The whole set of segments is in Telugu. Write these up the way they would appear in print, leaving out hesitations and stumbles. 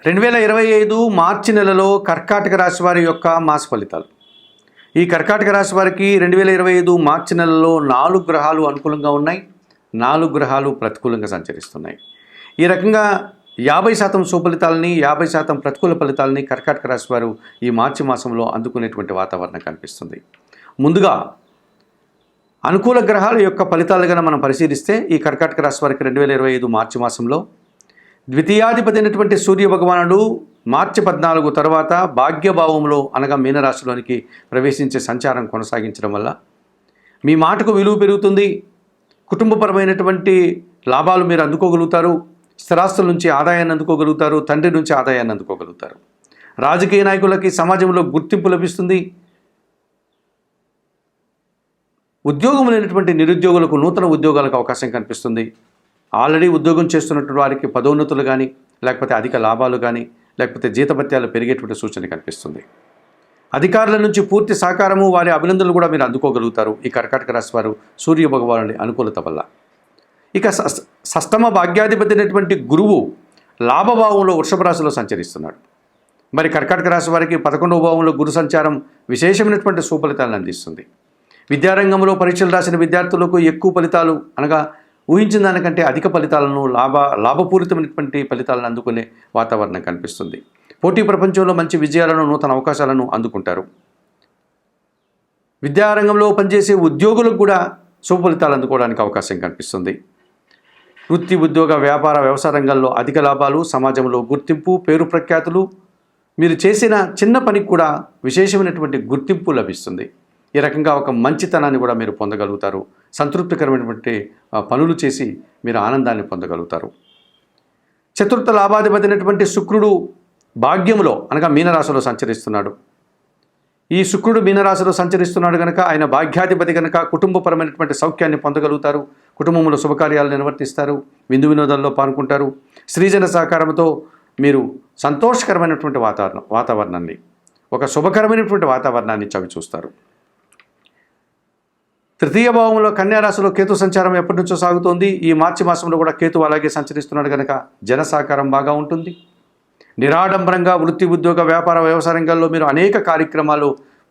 2025 మార్చి నెలలో కర్కాటక రాశి వారి యొక్క మాస ఫలితాలు. ఈ కర్కాటక రాశి వారికి 2025 మార్చి నెలలో 4 గ్రహాలు అనుకూలంగా ఉన్నాయి, 4 గ్రహాలు ప్రతికూలంగా సంచరిస్తున్నాయి. ఈ రకంగా 50% సుఫలితాలని, 50% ప్రతికూల ఫలితాలని కర్కాటక రాశి వారు ఈ మార్చి మాసంలో అందుకునేటువంటి వాతావరణం కనిపిస్తుంది. ముందుగా అనుకూల గ్రహాల యొక్క ఫలితాలుగా మనం పరిశీలిస్తే ఈ కర్కాటక రాశి వారికి 2025 మార్చి మాసంలో ద్వితీయాధిపతి అయినటువంటి సూర్య భగవానుడు మార్చి 14 తర్వాత భాగ్యభావంలో అనగా మీనరాశిలోనికి ప్రవేశించే సంచారం కొనసాగించడం వల్ల మీ మాటకు విలువ పెరుగుతుంది, కుటుంబపరమైనటువంటి లాభాలు మీరు అందుకోగలుగుతారు, స్థిరాస్తుల నుంచి ఆదాయాన్ని అందుకోగలుగుతారు, తండ్రి నుంచి ఆదాయాన్ని అందుకోగలుగుతారు. రాజకీయ నాయకులకి సమాజంలో గుర్తింపు లభిస్తుంది. ఉద్యోగం లేనటువంటి నిరుద్యోగులకు నూతన ఉద్యోగాలకు అవకాశం కనిపిస్తుంది. ఆల్రెడీ ఉద్యోగం చేస్తున్నటువంటి వారికి పదోన్నతులు కానీ, లేకపోతే అధిక లాభాలు కానీ, లేకపోతే జీతభత్యాలు పెరిగేటువంటి సూచన కనిపిస్తుంది. అధికారుల నుంచి పూర్తి సహకారము, వారి అభినందనలు కూడా మీరు అందుకోగలుగుతారు ఈ కర్కాటక రాశి వారు సూర్య భగవానుడి అనుకూలత వల్ల. ఇక షష్టమ భాగ్యాధిపతి అయినటువంటి గురువు లాభభావంలో వృషభ రాశిలో సంచరిస్తున్నాడు. మరి కర్కాటక రాశి వారికి 11వ భావంలో గురు సంచారం విశేషమైనటువంటి సుఫలితాలను అందిస్తుంది. విద్యారంగంలో పరీక్షలు రాసిన విద్యార్థులకు ఎక్కువ ఫలితాలు అనగా ఊహించిన దానికంటే అధిక ఫలితాలను లాభపూరితమైనటువంటి ఫలితాలను అందుకునే వాతావరణం కనిపిస్తుంది. పోటీ ప్రపంచంలో మంచి విజయాలను, నూతన అవకాశాలను అందుకుంటారు. విద్యారంగంలో పనిచేసే ఉద్యోగులకు కూడా శుభ ఫలితాలు అందుకోవడానికి అవకాశం కనిపిస్తుంది. వృత్తి, ఉద్యోగ, వ్యాపార, వ్యవసాయ రంగాల్లో అధిక లాభాలు, సమాజంలో గుర్తింపు, పేరు ప్రఖ్యాతులు, మీరు చేసిన చిన్న పనికి కూడా విశేషమైనటువంటి గుర్తింపు లభిస్తుంది. ఈ రకంగా ఒక మంచితనాన్ని కూడా మీరు పొందగలుగుతారు. సంతృప్తికరమైనటువంటి పనులు చేసి మీరు ఆనందాన్ని పొందగలుగుతారు. చతుర్థ లాభాధిపతి అయినటువంటి శుక్రుడు భాగ్యములో అనగా మీనరాశిలో సంచరిస్తున్నాడు. ఈ శుక్రుడు మీనరాశిలో సంచరిస్తున్నాడు కనుక ఆయన భాగ్యాధిపతి కనుక కుటుంబపరమైనటువంటి సౌఖ్యాన్ని పొందగలుగుతారు. కుటుంబంలో శుభకార్యాలు నిర్వర్తిస్తారు, విందు వినోదాల్లో పాల్గొంటారు. స్త్రీజన సహకారంతో మీరు సంతోషకరమైనటువంటి వాతావరణాన్ని, ఒక శుభకరమైనటువంటి వాతావరణాన్ని చవి చూస్తారు. తృతీయ భావంలో కన్యారాశిలో కేతు సంచారం ఎప్పటి నుంచో సాగుతోంది. ఈ మార్చి మాసంలో కూడా కేతు అలాగే సంచరిస్తున్నాడు కనుక జన సహకారం బాగా ఉంటుంది. నిరాడంబరంగా వృత్తి, ఉద్యోగ, వ్యాపార, వ్యవసాయ రంగాల్లో మీరు అనేక కార్యక్రమాలు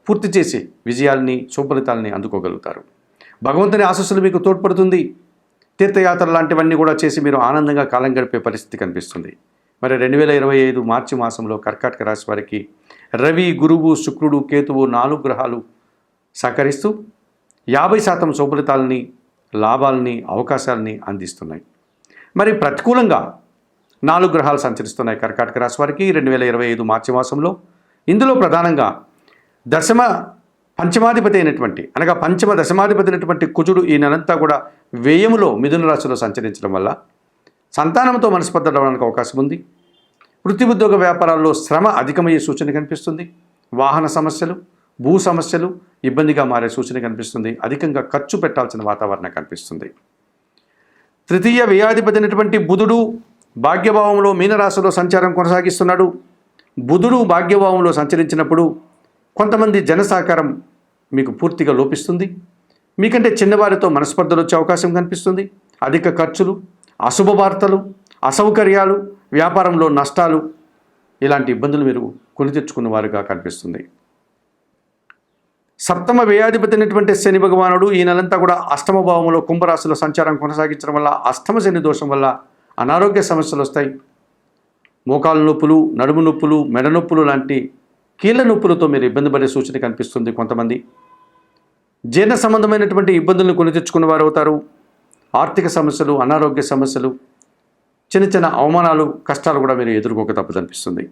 పూర్తి చేసి విజయాల్ని, సుఫలితాలని అందుకోగలుగుతారు. భగవంతుని ఆశీస్సులు మీకు తోడ్పడుతుంది. తీర్థయాత్రలు లాంటివన్నీ కూడా చేసి మీరు ఆనందంగా కాలం గడిపే పరిస్థితి కనిపిస్తుంది. మరి 2025 మార్చి మాసంలో కర్కాటక రాశి వారికి రవి, గురువు, శుక్రుడు, కేతువు 4 గ్రహాలు సహకరిస్తూ 50% సుఫలితాలని, లాభాలని, అవకాశాలని అందిస్తున్నాయి. మరి ప్రతికూలంగా 4 గ్రహాలు సంచరిస్తున్నాయి కర్కాటక రాశి వారికి 2025 మార్చి మాసంలో. ఇందులో ప్రధానంగా పంచమాధిపతి అయినటువంటి అనగా పంచమ దశమాధిపతి అయినటువంటి కుజుడు ఈ నెలంతా కూడా వ్యయములో మిథున రాశిలో సంచరించడం వల్ల సంతానంతో మనస్పర్ధడానికి అవకాశం ఉంది. వృత్తి, ఉద్యోగ, వ్యాపారాల్లో శ్రమ అధికమయ్యే సూచన కనిపిస్తుంది. వాహన సమస్యలు, భూ సమస్యలు ఇబ్బందిగా మారే సూచన కనిపిస్తుంది. అధికంగా ఖర్చు పెట్టాల్సిన వాతావరణం కనిపిస్తుంది. తృతీయ వ్యయాధిపతి అయినటువంటి బుధుడు భాగ్యభావంలో మీనరాశిలో సంచారం కొనసాగిస్తున్నాడు. బుధుడు భాగ్యభావంలో సంచరించినప్పుడు కొంతమంది జన సహకారం మీకు పూర్తిగా లోపిస్తుంది. మీకంటే చిన్నవారితో మనస్పర్ధలు వచ్చే అవకాశం కనిపిస్తుంది. అధిక ఖర్చులు, అశుభ వార్తలు, అసౌకర్యాలు, వ్యాపారంలో నష్టాలు, ఇలాంటి ఇబ్బందులు మీరు కొని తెచ్చుకున్న వారుగా కనిపిస్తుంది. సప్తమ వ్యయాధిపతి అయినటువంటి శని భగవానుడు ఈ నెలంతా కూడా అష్టమ భావంలో కుంభరాశిలో సంచారం కొనసాగించడం వల్ల అష్టమ శని దోషం వల్ల అనారోగ్య సమస్యలు వస్తాయి. మోకాలు నొప్పులు, నడుము నొప్పులు, మెడ నొప్పులు లాంటి కీళ్ళ నొప్పులతో మీరు ఇబ్బంది పడే సూచన కనిపిస్తుంది. కొంతమంది జీర్ణ సంబంధమైనటువంటి ఇబ్బందులను కొని తెచ్చుకున్న వారు అవుతారు. ఆర్థిక సమస్యలు, అనారోగ్య సమస్యలు, చిన్న చిన్న అవమానాలు, కష్టాలు కూడా మీరు ఎదుర్కోక తప్పదనిపిస్తుంది.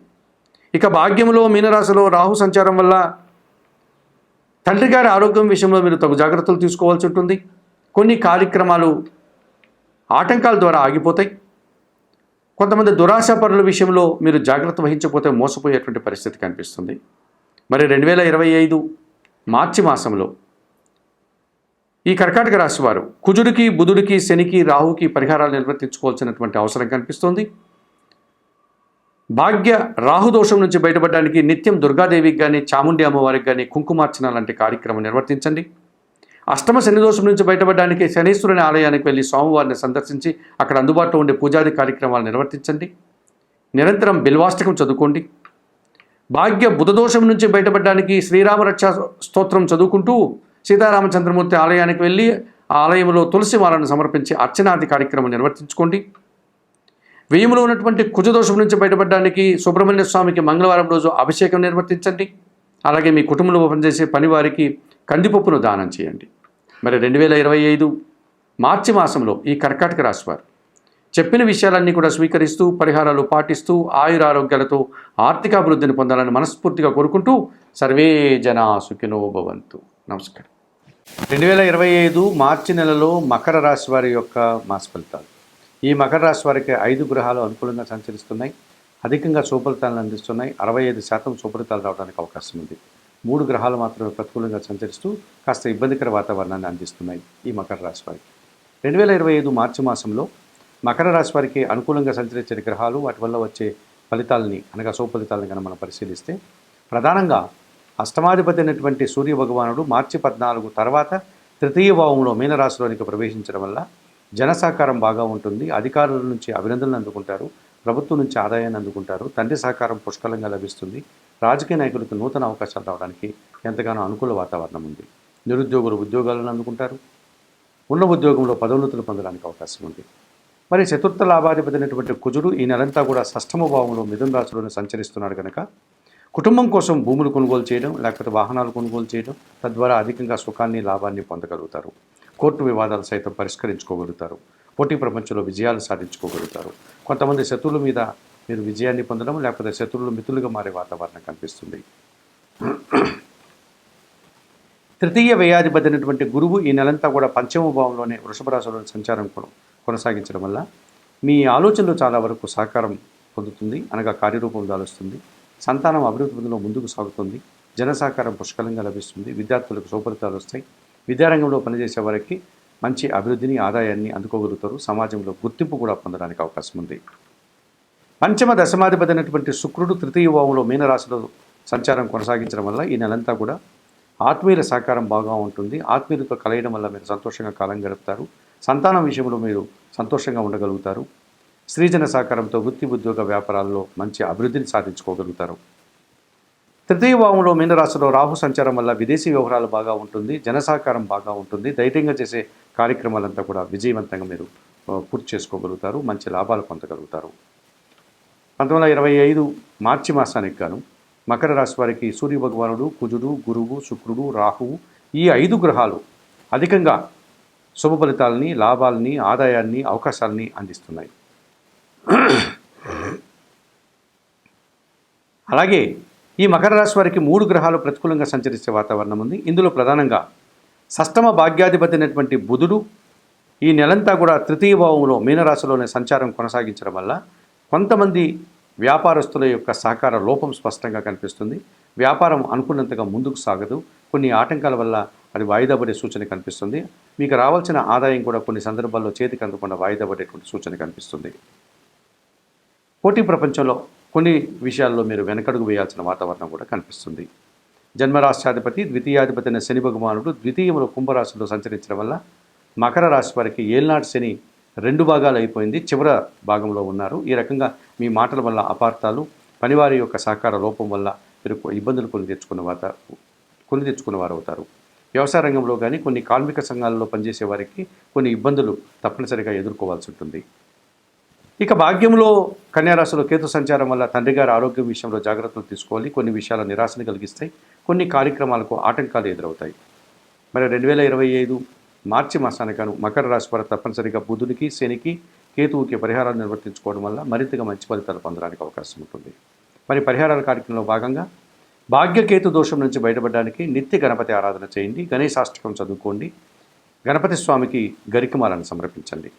ఇక భాగ్యంలో మీనరాశిలో రాహు సంచారం వల్ల తండ్రి గారి ఆరోగ్యం విషయంలో మీరు తగు జాగ్రత్తలు తీసుకోవాల్సి ఉంటుంది. కొన్ని కార్యక్రమాలు ఆటంకాల ద్వారా ఆగిపోతాయి. కొంతమంది దురాశాపరుల విషయంలో మీరు జాగ్రత్త వహించకపోతే మోసపోయేటువంటి పరిస్థితి కనిపిస్తుంది. మరి 2025 మార్చి మాసంలో ఈ కర్కాటక రాశి వారు కుజుడికి, బుధుడికి, శనికి, రాహుకి పరిహారాలు నిర్వర్తించుకోవాల్సినటువంటి అవసరం కనిపిస్తుంది. భాగ్య రాహుదోషం నుంచి బయటపడడానికి నిత్యం దుర్గాదేవికి కానీ, చాముండి అమ్మవారికి కానీ కుంకుమార్చన లాంటి కార్యక్రమం నిర్వర్తించండి. అష్టమ శని దోషం నుంచి బయటపడడానికి శనీశ్వరుని ఆలయానికి వెళ్ళి స్వామివారిని సందర్శించి అక్కడ అందుబాటులో ఉండే పూజాది కార్యక్రమాలు నిర్వర్తించండి. నిరంతరం బిల్వాష్టకం చదువుకోండి. భాగ్య బుధదోషం నుంచి బయటపడడానికి శ్రీరామ రక్షా స్తోత్రం చదువుకుంటూ సీతారామచంద్రమూర్తి ఆలయానికి వెళ్ళి ఆ ఆలయంలో తులసి మాలను సమర్పించి అర్చనాది కార్యక్రమం నిర్వర్తించుకోండి. వ్యయంలో ఉన్నటువంటి కుజదోషం నుంచి బయటపడడానికి సుబ్రహ్మణ్య స్వామికి మంగళవారం రోజు అభిషేకం నిర్వర్తించండి. అలాగే మీ కుటుంబంలో పనిచేసే పనివారికి కందిపప్పును దానం చేయండి. మరి 2025 మార్చి మాసంలో ఈ కర్కాటక రాశి వారు చెప్పిన విషయాలన్నీ కూడా స్వీకరిస్తూ పరిహారాలు పాటిస్తూ ఆయురారోగ్యాలతో ఆర్థికాభివృద్ధిని పొందాలని మనస్ఫూర్తిగా కోరుకుంటూ సర్వే జనా సుఖినో భవంతు. నమస్కారం. 2025 మార్చి నెలలో మకర రాశి వారి యొక్క మాస ఫలితాలు. ఈ మకర రాశి వారికి 5 గ్రహాలు అనుకూలంగా సంచరిస్తున్నాయి. అధికంగా శుభఫలితాలను అందిస్తున్నాయి. 65% శుభఫలితాలు రావడానికి అవకాశం ఉంది. 3 గ్రహాలు మాత్రమే ప్రతికూలంగా సంచరిస్తూ కాస్త ఇబ్బందికర వాతావరణాన్ని అందిస్తున్నాయి ఈ మకర రాశి వారికి. 2025 మార్చి మాసంలో మకర రాశి వారికి అనుకూలంగా సంచరించే గ్రహాలు వాటి వల్ల వచ్చే ఫలితాలని అనగా శుభఫలితాలను కనుక మనం పరిశీలిస్తే ప్రధానంగా అష్టమాధిపతి అయినటువంటి సూర్య భగవానుడు మార్చి 14 తర్వాత తృతీయ భావంలో మీనరాశిలోనికి ప్రవేశించడం వల్ల జనసహకారం బాగా ఉంటుంది. అధికారుల నుంచి అభినందనలు అందుకుంటారు. ప్రభుత్వం నుంచి ఆదాయాన్ని అందుకుంటారు. తండ్రి సహకారం పుష్కలంగా లభిస్తుంది. రాజకీయ నాయకులకు నూతన అవకాశాలు రావడానికి ఎంతగానో అనుకూల వాతావరణం ఉంది. నిరుద్యోగులు ఉద్యోగాలను అందుకుంటారు. ఉన్న ఉద్యోగంలో పదోన్నతులు పొందడానికి అవకాశం ఉంది. మరి చతుర్థ లాభాధిపతి అయినటువంటి కుజుడు ఈ నెలంతా కూడా షష్ఠమ భావంలో మిథున రాశిలోనే సంచరిస్తున్నాడు కనుక కుటుంబం కోసం భూములు కొనుగోలు చేయడం లేకపోతే వాహనాలు కొనుగోలు చేయడం తద్వారా అధికంగా సుఖాన్ని లాభాన్ని పొందగలుగుతారు. కోర్టు వివాదాలు సైతం పరిష్కరించుకోగలుగుతారు. పోటీ ప్రపంచంలో విజయాలు సాధించుకోగలుగుతారు. కొంతమంది శత్రువుల మీద మీరు విజయాన్ని పొందడం లేకపోతే శత్రువులు మిత్రులుగా మారే వాతావరణం కనిపిస్తుంది. తృతీయ వ్యయాధిపతి అయినటువంటి గురువు ఈ నెలంతా కూడా పంచమ భావంలోనే వృషభ రాశిలో సంచారం కొనసాగించడం వల్ల మీ ఆలోచనలు చాలా వరకు సహకారం పొందుతుంది, అనగా కార్యరూపం దాలుస్తుంది. సంతానం అభివృద్ధి పథంలో ముందుకు సాగుతుంది. జన సహకారం పుష్కలంగా లభిస్తుంది. విద్యార్థులకు శుభఫలితాలు వస్తాయి. విద్యారంగంలో పనిచేసే వారికి మంచి అభివృద్ధిని ఆదాయాన్ని అందుకోగలుగుతారు. సమాజంలో గుర్తింపు కూడా పొందడానికి అవకాశం ఉంది. పంచమ దశమాధిపతి అయినటువంటి శుక్రుడు తృతీయ భావంలో మీనరాశిలో సంచారం కొనసాగించడం వల్ల ఈ నెలంతా కూడా ఆత్మీయుల సహకారం బాగా ఉంటుంది. ఆత్మీయులతో కలయడం వల్ల మీరు సంతోషంగా కాలం గడుపుతారు. సంతానం విషయంలో మీరు సంతోషంగా ఉండగలుగుతారు. స్త్రీజన సహకారంతో వృత్తి ఉద్యోగ వ్యాపారాల్లో మంచి అభివృద్ధిని సాధించుకోగలుగుతారు. తృతీయ భావంలో మీనరాశిలో రాహు సంచారం వల్ల విదేశీ వ్యవహారాలు బాగా ఉంటుంది. జనసహకారం బాగా ఉంటుంది. ధైర్యంగా చేసే కార్యక్రమాలంతా కూడా విజయవంతంగా మీరు పూర్తి చేసుకోగలుగుతారు. మంచి లాభాలు పొందగలుగుతారు. 1925 మార్చి మాసానికి గాను మకర రాశి వారికి సూర్య భగవానుడు, కుజుడు, గురువు, శుక్రుడు, రాహువు ఈ 5 గ్రహాలు అధికంగా శుభ ఫలితాలని, లాభాలని, ఆదాయాన్ని, అవకాశాలని అందిస్తున్నాయి. అలాగే ఈ మకర రాశి వారికి 3 గ్రహాలు ప్రతికూలంగా సంచరించే వాతావరణం ఉంది. ఇందులో ప్రధానంగా షష్టమ భాగ్యాధిపతి అయినటువంటి బుధుడు ఈ నెలంతా కూడా తృతీయ భావంలో మీనరాశిలోనే సంచారం కొనసాగించడం వల్ల కొంతమంది వ్యాపారస్తుల యొక్క సహకార లోపం స్పష్టంగా కనిపిస్తుంది. వ్యాపారం అనుకున్నంతగా ముందుకు సాగదు. కొన్ని ఆటంకాల వల్ల అది వాయిదా పడే సూచన కనిపిస్తుంది. మీకు రావాల్సిన ఆదాయం కూడా కొన్ని సందర్భాల్లో చేతికి అందకుండా వాయిదా పడేటువంటి సూచన కనిపిస్తుంది. పోటీ ప్రపంచంలో కొన్ని విషయాల్లో మీరు వెనకడుగు వేయాల్సిన వాతావరణం కూడా కనిపిస్తుంది. జన్మరాశ్యాధిపతి ద్వితీయాధిపతి అయిన శని భగవానుడు ద్వితీయంలో కుంభరాశిలో సంచరించడం వల్ల మకర రాశి వారికి ఏళ్నాటి శని 2 భాగాలు అయిపోయింది. చివర భాగంలో ఉన్నారు. ఈ రకంగా మీ మాటల వల్ల అపార్థాలు, పనివారి యొక్క సహకార లోపం వల్ల మీరు ఇబ్బందులు కొని తెచ్చుకున్నవారు అవుతారు. వ్యవసాయ రంగంలో కానీ కొన్ని కార్మిక సంఘాలలో పనిచేసే వారికి కొన్ని ఇబ్బందులు తప్పనిసరిగా ఎదుర్కోవాల్సి ఉంటుంది. ఇక భాగ్యంలో కన్యారాశిలో కేతు సంచారం వల్ల తండ్రి గారి ఆరోగ్యం విషయంలో జాగ్రత్తలు తీసుకోవాలి. కొన్ని విషయాల నిరాశను కలిగిస్తాయి. కొన్ని కార్యక్రమాలకు ఆటంకాలు ఎదురవుతాయి. మరి 2025 మార్చి మాసానికి గాను మకర రాశి వారు తప్పనిసరిగా బుధునికి, శనికి, కేతువుకి పరిహారాలు నిర్వర్తించుకోవడం వల్ల మరింతగా మంచి ఫలితాలు పొందడానికి అవకాశం ఉంటుంది. మరి పరిహారాల కార్యక్రమంలో భాగంగా భాగ్యకేతు దోషం నుంచి బయటపడడానికి నిత్య గణపతి ఆరాధన చేయండి. గణేశాష్టకం చదువుకోండి. గణపతి స్వామికి గరికమాలను సమర్పించండి.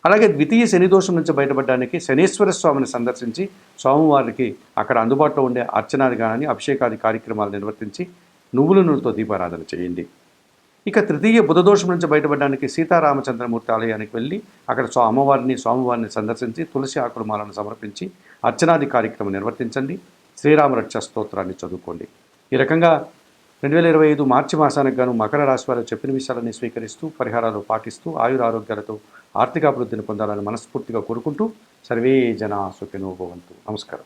అలాగే ద్వితీయ శని దోషం నుంచి బయటపడడానికి శనేశ్వర స్వామిని సందర్శించి స్వామివారికి అక్కడ అందుబాటులో ఉండే అర్చనాది గానాన్ని, అభిషేకాది కార్యక్రమాలు నిర్వర్తించి నువ్వుల నూనెతో దీపారాధన చేయండి. ఇక తృతీయ బుధదోషం నుంచి బయటపడడానికి సీతారామచంద్రమూర్తి ఆలయానికి వెళ్ళి అక్కడ స్వామివారిని సందర్శించి తులసి ఆకులమాలను సమర్పించి అర్చనాది కార్యక్రమం నిర్వర్తించండి. శ్రీరామ రక్ష స్తోత్రాన్ని చదువుకోండి. ఈ రకంగా 2025 మార్చి మాసానికి గాను మకర రాశి వారు చెప్పిన విషయాలన్నీ స్వీకరిస్తూ పరిహారాలు పాటిస్తూ ఆయురారోగ్యాలతో ఆర్థికాభివృద్ధిని పొందాలని మనస్ఫూర్తిగా కోరుకుంటూ సర్వే జనా సుఖినో భవంతు. నమస్కారం.